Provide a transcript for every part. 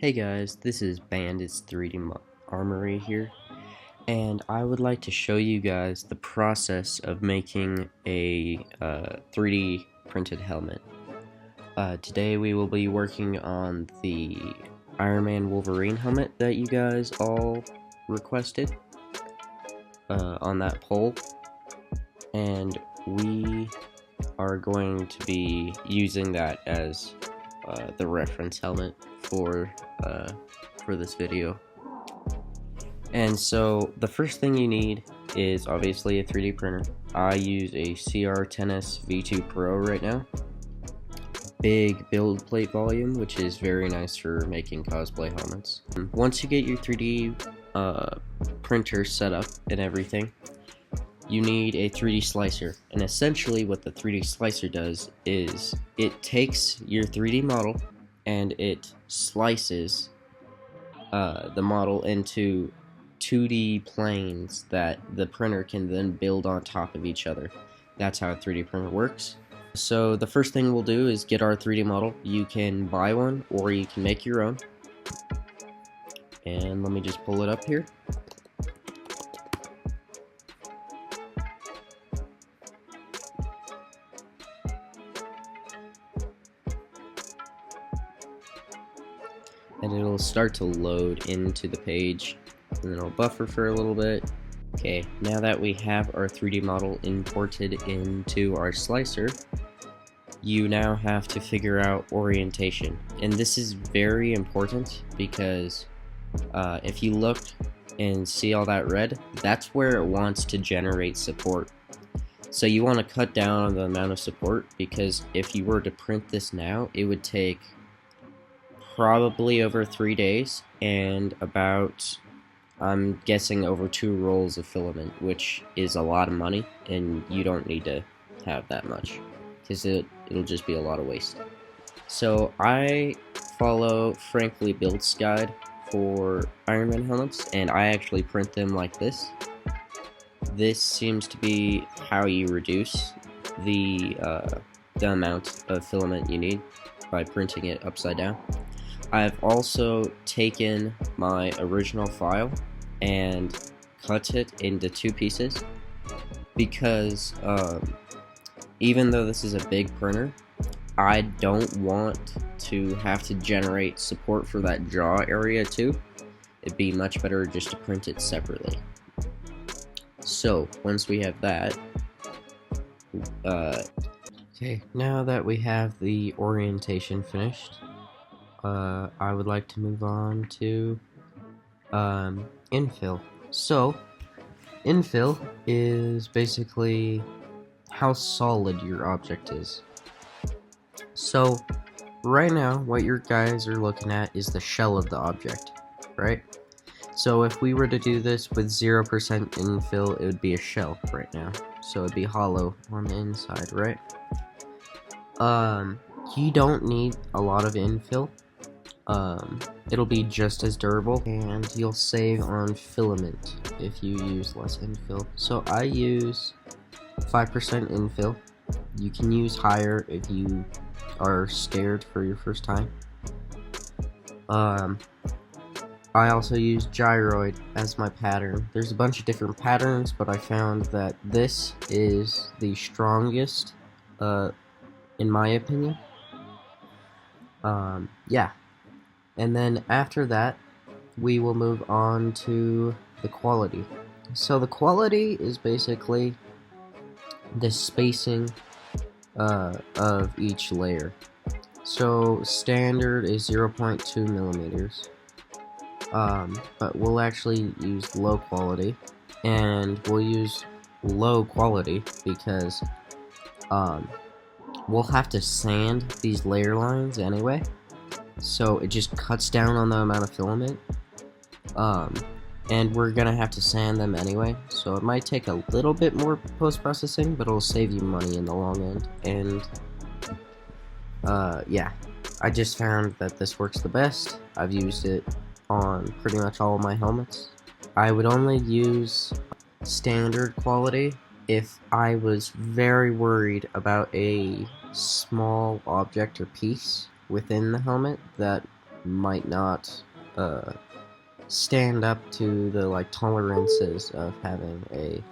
Hey guys, this is Bandit's 3D Armory here, and I would like to show you guys the process of making a 3D printed helmet. Today we will be working on the Iron Man Wolverine helmet that you guys all requested on that poll, and we are going to be using that as the reference helmet for this video. And so the first thing you need is obviously a 3D printer. I use a CR10S V2 Pro right now. Big build plate volume, which is very nice for making cosplay helmets. Once you get your 3D printer set up and everything, you need a 3D slicer. And essentially what the 3D slicer does is it takes your 3D model and it slices the model into 2D planes that the printer can then build on top of each other. That's how a 3D printer works. So the first thing we'll do is get our 3D model. You can buy one or you can make your own. And let me just pull it up here. And it'll start to load into the page, and then it'll buffer for a little bit. Okay, now that we have our 3D model imported into our slicer, you now have to figure out orientation. And this is very important because if you look and see all that red, that's where it wants to generate support. So you want to cut down on the amount of support, because if you were to print this now, it would take probably over 3 days and about, I'm guessing, over 2 rolls of filament, which is a lot of money, and you don't need to have that much because it'll just be a lot of waste. So I follow Frankly Built's guide for Iron Man helmets, and I actually print them like this. This seems to be how you reduce the amount of filament you need by printing it upside down. I've also taken my original file and cut it into 2 pieces because even though this is a big printer, I don't want to have to generate support for that jaw area too. It'd be much better just to print it separately. So once we have that, okay, now that we have the orientation finished, I would like to move on to infill. So, infill is basically how solid your object is. So, right now, what your guys are looking at is the shell of the object, right? So if we were to do this with 0% infill, it would be a shell right now. So it'd be hollow on the inside, right? You don't need a lot of infill. It'll be just as durable, and you'll save on filament if you use less infill. So I use 5% infill. You can use higher if you are scared for your first time. I also use gyroid as my pattern. There's a bunch of different patterns, but I found that this is the strongest, in my opinion. Yeah. And then after that, we will move on to the quality. So the quality is basically the spacing of each layer. So standard is 0.2 millimeters. But we'll actually use low quality, and we'll use low quality because we'll have to sand these layer lines anyway, so it just cuts down on the amount of filament, and we're gonna have to sand them anyway, so it might take a little bit more post-processing, but it'll save you money in the long end. And yeah, I just found that this works the best. I've used it on pretty much all of my helmets. I would only use standard quality if I was very worried about a small object or piece within the helmet that might not stand up to the like tolerances of having a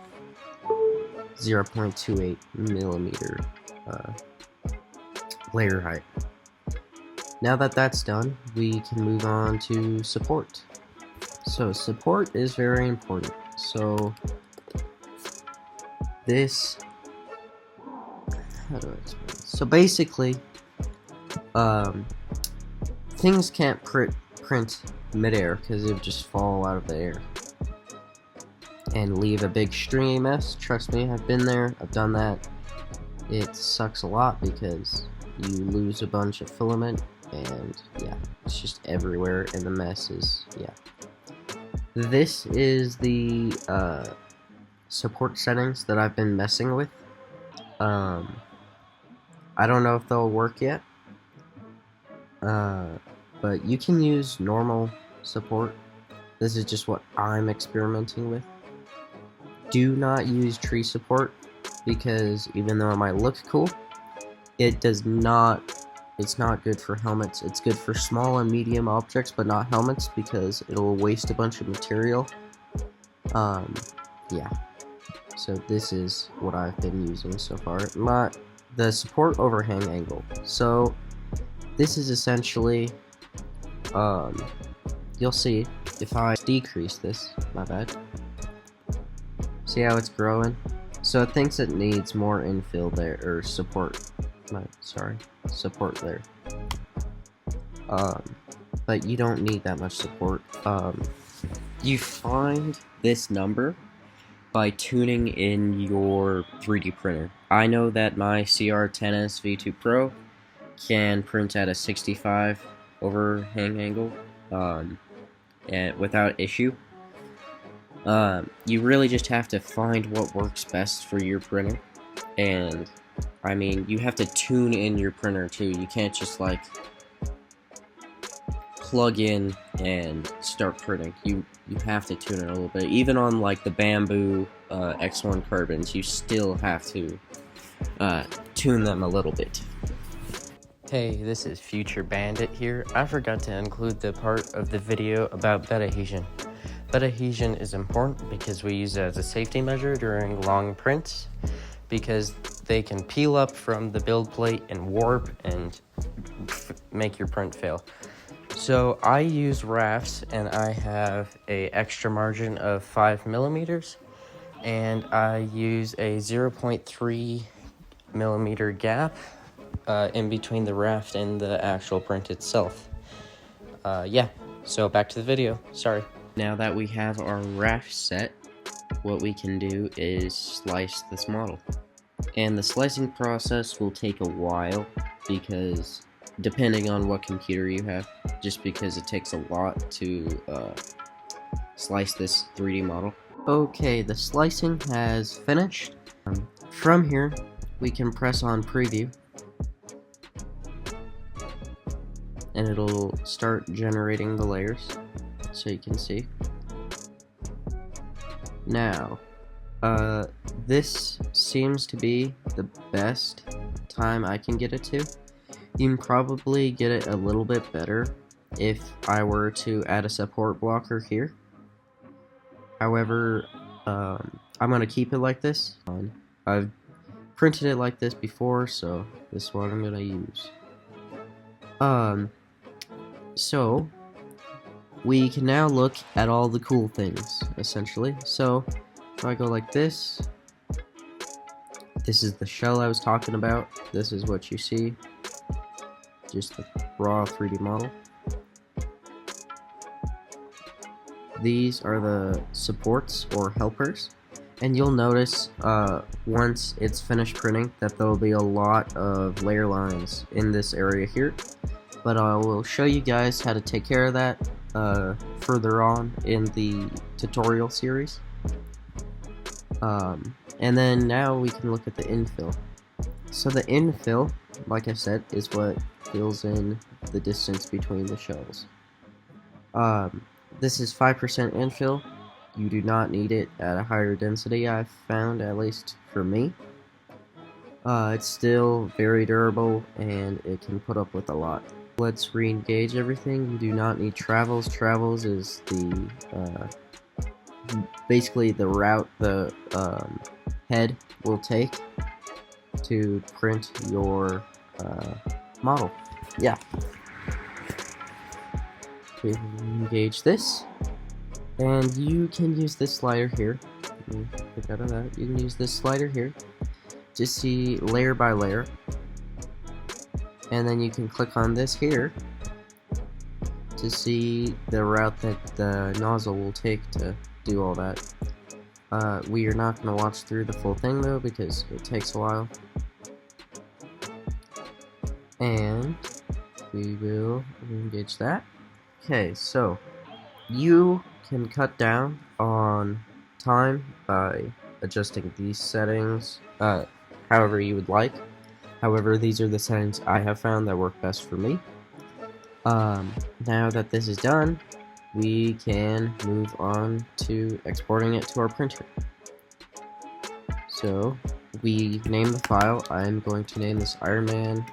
0.28 millimeter layer height. Now that that's done, we can move on to support. So support is very important. So this, how do I explain this? So basically, things can't print midair because it would just fall out of the air and leave a big stringy mess. Trust me, I've been there, I've done that. It sucks a lot because you lose a bunch of filament and yeah, it's just everywhere and the mess is, yeah. This is the support settings that I've been messing with. I don't know if they'll work yet, but you can use normal support. This is just what I'm experimenting with. Do not use tree support because even though it might look cool, it does not. It's not good for helmets. It's good for small and medium objects, but not helmets because it'll waste a bunch of material. Yeah. So this is what I've been using so far. The support overhang angle. So this is essentially, you'll see if I decrease this. My bad. See how it's growing? So it thinks it needs more infill there, or support. Support there. But you don't need that much support. You find this number by tuning in your 3D printer. I know that my CR10S V2 Pro can print at a 65 overhang angle, and without issue. You really just have to find what works best for your printer, and I mean, you have to tune in your printer too. You can't just like plug in and start printing. You have to tune it a little bit. Even on like the Bamboo X1 carbons, you still have to tune them a little bit. Hey, this is Future Bandit here. I forgot to include the part of the video about beta adhesion. Beta adhesion is important because we use it as a safety measure during long prints, because they can peel up from the build plate and warp and make your print fail. So I use rafts, and I have a extra margin of 5 millimeters, and I use a 0.3 millimeter gap in between the raft and the actual print itself. Yeah, so back to the video. Sorry. Now that we have our raft set, what we can do is slice this model. And the slicing process will take a while because depending on what computer you have, just because it takes a lot to slice this 3D model. Okay, the slicing has finished. From here, we can press on preview, and it'll start generating the layers, so you can see. Now, this seems to be the best time I can get it to. You can probably get it a little bit better if I were to add a support blocker here. However, I'm going to keep it like this. I've printed it like this before, so this is what I'm going to use. So we can now look at all the cool things, essentially. So if I go like this, this is the shell I was talking about. This is what you see, just the raw 3D model. These are the supports or helpers, and you'll notice once it's finished printing that there will be a lot of layer lines in this area here, but I will show you guys how to take care of that further on in the tutorial series. And then now we can look at the infill. So the infill, like I said, is what fills in the distance between the shells. This is 5% infill. You do not need it at a higher density, I've found, at least for me. It's still very durable, and it can put up with a lot. Let's re-engage everything. You do not need travels. Travels is the basically the route the head will take to print your model. Yeah. We engage this, and you can use this slider here. Click out of that. You can use this slider here to see layer by layer, and then you can click on this here to see the route that the nozzle will take to do all that. We are not going to watch through the full thing though because it takes a while. And we will engage that. Okay, so you can cut down on time by adjusting these settings however you would like. However, these are the settings I have found that work best for me. Now that this is done, we can move on to exporting it to our printer. So we name the file. I'm going to name this Iron Man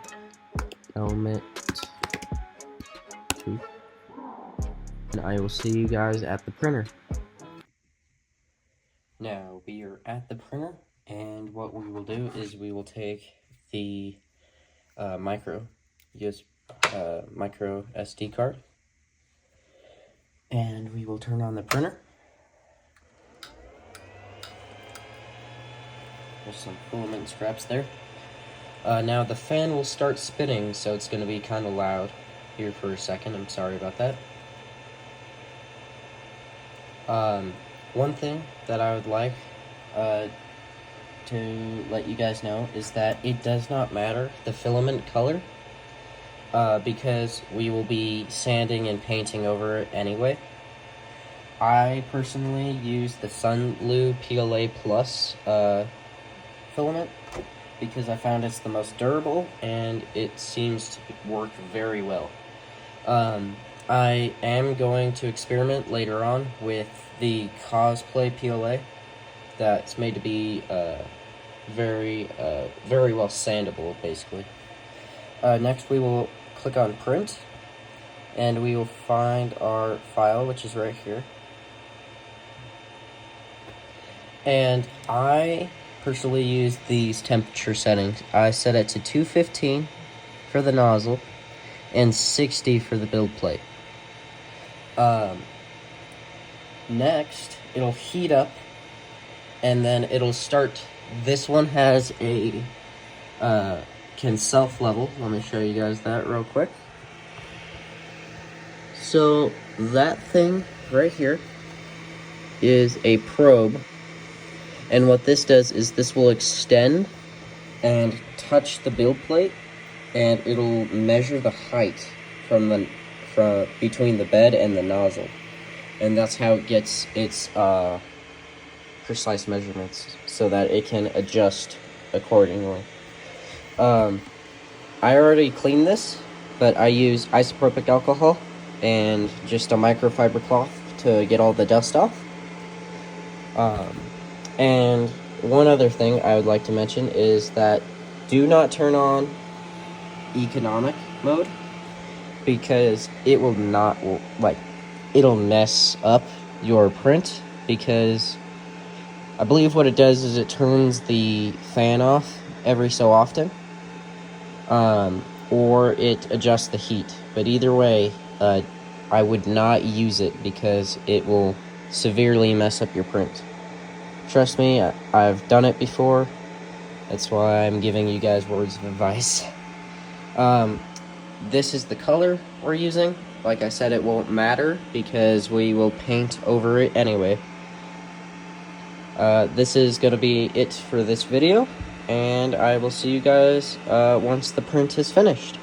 Helmet 2, and I will see you guys at the printer. Now we are at the printer, and what we will do is we will take the micro SD card, and we will turn on the printer. There's some filament scraps there. Now the fan will start spinning, so it's going to be kind of loud here for a second. I'm sorry about that. One thing that I would like to let you guys know is that it does not matter the filament color, because we will be sanding and painting over it anyway. I personally use the Sunlu PLA Plus filament because I found it's the most durable and it seems to work very well. I am going to experiment later on with the Cosplay PLA that's made to be very well sandable, basically. Next we will click on print, and we will find our file, which is right here. And I personally use these temperature settings. I set it to 215 for the nozzle and 60 for the build plate. Next, it'll heat up, and then it'll start. This one has a can self-level. Let me show you guys that real quick. So that thing right here is a probe, and what this does is this will extend and touch the build plate, and it'll measure the height from between the bed and the nozzle, and that's how it gets its precise measurements so that it can adjust accordingly. I already cleaned this, but I use isopropyl alcohol and just a microfiber cloth to get all the dust off. And one other thing I would like to mention is that do not turn on economic mode, because it will not, it'll mess up your print, because I believe what it does is it turns the fan off every so often, or it adjusts the heat. But either way, I would not use it because it will severely mess up your print. Trust me, I've done it before. That's why I'm giving you guys words of advice. This is the color we're using. Like I said, it won't matter because we will paint over it anyway. This is going to be it for this video, and I will see you guys once the print is finished.